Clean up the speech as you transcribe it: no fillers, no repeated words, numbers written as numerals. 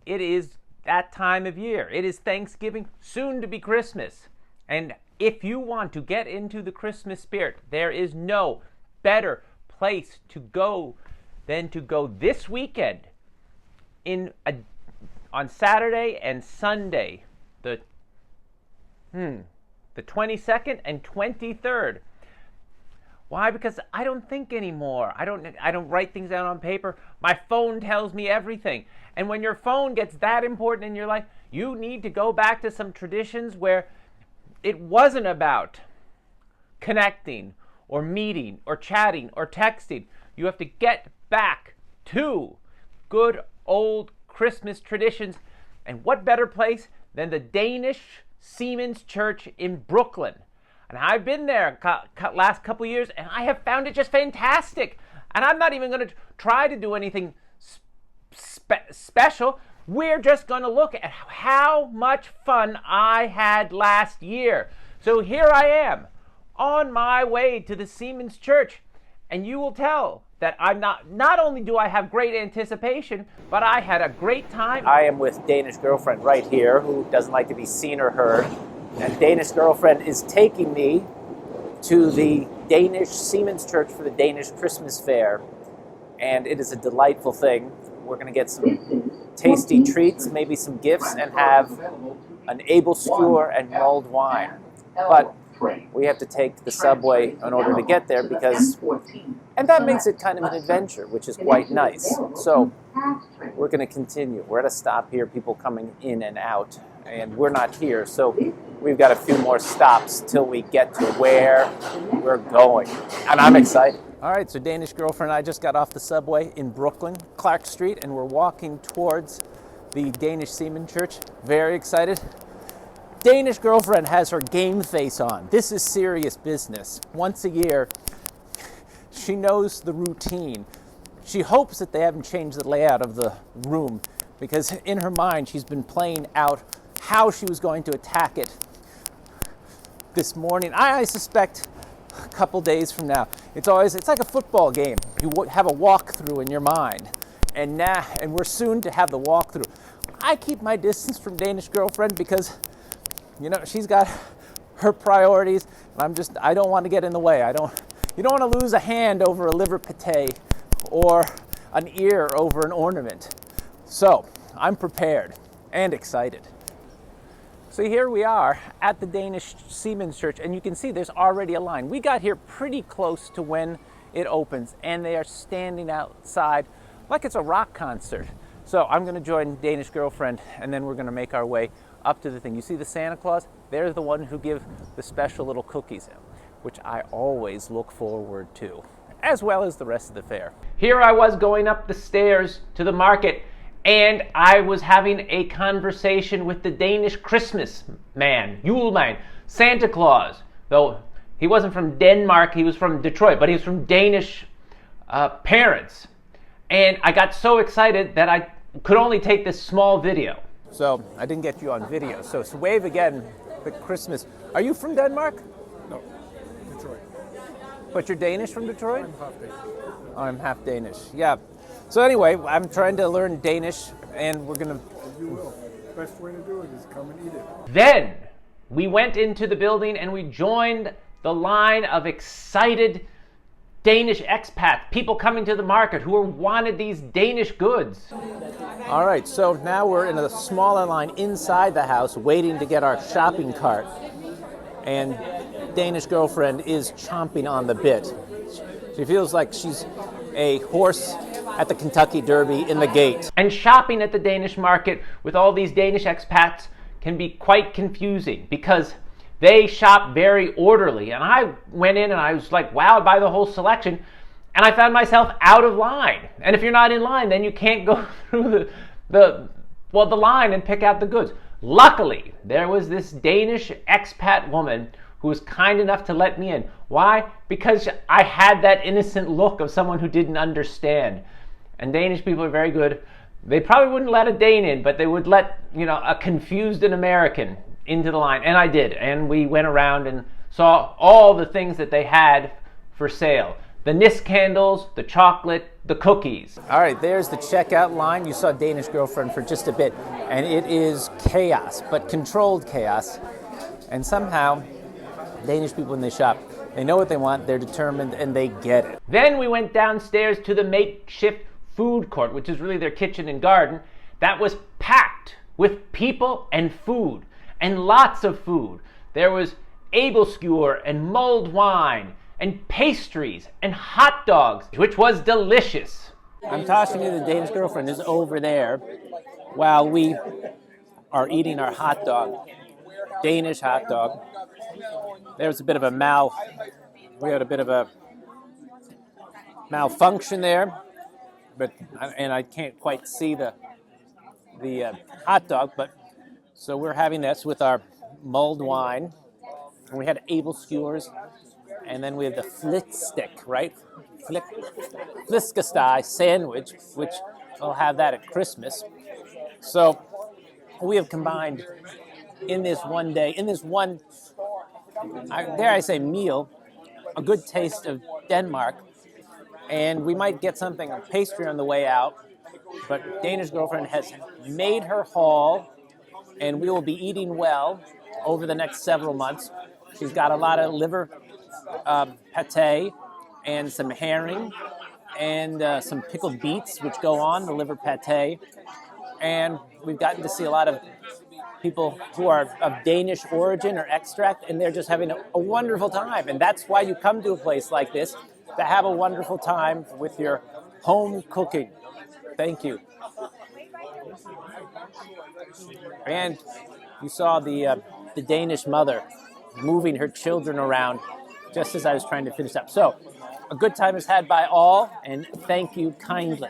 it is that time of year. It is Thanksgiving, soon to be Christmas. And if you want to get into the Christmas spirit, there is no better place to go than to go this weekend on Saturday and Sunday, the 22nd and 23rd. Why? Because I don't think anymore. I don't write things down on paper. My phone tells me everything. And when your phone gets that important in your life, you need to go back to some traditions where it wasn't about connecting or meeting or chatting or texting. You have to get back to good old Christmas traditions. And what better place than the Danish Seaman Church in Brooklyn? And I've been there last couple years, and I have found it just fantastic. And I'm not even going to try to do anything special. We're just going to look at how much fun I had last year. So here I am, on my way to the Seamens Church, and you will tell that I'm not only do I have great anticipation, but I had a great time. I am with Danish girlfriend right here, who doesn't like to be seen or heard. And Danish girlfriend is taking me to the Danish Seaman Church for the Danish Christmas fair. And it is a delightful thing. We're going to get some tasty treats, maybe some gifts, and have an Aebleskiver and mulled wine. But we have to take the subway in order to get there and that makes it kind of an adventure, which is quite nice. So we're going to continue. We're at a stop here, people coming in and out, and we're not here. So we've got a few more stops till we get to where we're going. And I'm excited. All right, so Danish girlfriend and I just got off the subway in Brooklyn, Clark Street, and we're walking towards the Danish Seaman Church. Very excited. Danish girlfriend has her game face on. This is serious business. Once a year, she knows the routine. She hopes that they haven't changed the layout of the room, because in her mind, she's been playing out how she was going to attack it this morning. I suspect a couple days from now, it's like a football game. You have a walkthrough in your mind, and we're soon to have the walkthrough. I keep my distance from Danish girlfriend because, she's got her priorities, and I don't want to get in the way. You don't want to lose a hand over a liver pate or an ear over an ornament. So I'm prepared and excited. So here we are at the Danish Seaman Church, and you can see there's already a line. We got here pretty close to when it opens, and they are standing outside like it's a rock concert. So I'm going to join Danish girlfriend, and then we're going to make our way up to the thing. You see the Santa Claus? They're the one who give the special little cookies, which I always look forward to, as well as the rest of the fair. Here I was going up the stairs to the market, and I was having a conversation with the Danish Christmas man, Yule man, Santa Claus. Though he wasn't from Denmark, he was from Detroit, but he was from Danish parents. And I got so excited that I could only take this small video. So I didn't get you on video. So wave again, the Christmas. Are you from Denmark? No, Detroit. But you're Danish from Detroit? I'm half Danish. Oh, I'm half Danish, yeah. So anyway, I'm trying to learn Danish, and we're going to... You will. Best way to do it is come and eat it. Then we went into the building, and we joined the line of excited Danish expats, people coming to the market who wanted these Danish goods. All right, so now we're in a smaller line inside the house waiting to get our shopping cart. And Danish girlfriend is chomping on the bit. She feels like she's a horse at the Kentucky Derby in the gate. And shopping at the Danish market with all these Danish expats can be quite confusing because they shop very orderly. And I went in and I was like wowed by the whole selection. And I found myself out of line. And if you're not in line, then you can't go through the line and pick out the goods. Luckily, there was this Danish expat woman who was kind enough to let me in. Why? Because I had that innocent look of someone who didn't understand. And Danish people are very good. They probably wouldn't let a Dane in, but they would let, a confused American into the line. And I did. And we went around and saw all the things that they had for sale. The Nisse candles, the chocolate the cookies. All right, there's the checkout line. You saw Danish Girlfriend for just a bit, and it is chaos, but controlled chaos. And somehow, Danish people, when they shop, they know what they want, they're determined, and they get it. Then we went downstairs to the makeshift food court, which is really their kitchen and garden, that was packed with people and food, and lots of food. There was Aebleskiver and mulled wine, and pastries, and hot dogs, which was delicious. I'm tossing you the Danish Girlfriend is over there while we are eating our hot dog, Danish hot dog. There's a bit of a we had a bit of a malfunction there, and I can't quite see the hot dog, but so we're having this with our mulled wine, and we had Aebleskivers, and then we have the flitstick, right? Fliskesteg sandwich, which we'll have that at Christmas. So we have combined in this one day, in this one, dare I say, meal, a good taste of Denmark, and we might get something, a pastry on the way out, but Danish Girlfriend has made her haul, and we will be eating well over the next several months. She's got a lot of liver pate and some herring and some pickled beets, which go on the liver pate. And we've gotten to see a lot of people who are of Danish origin or extract, and they're just having a wonderful time. And that's why you come to a place like this, to have a wonderful time with your home cooking. Thank you. And you saw the Danish mother moving her children around just as I was trying to finish up. So, a good time is had by all, and thank you kindly.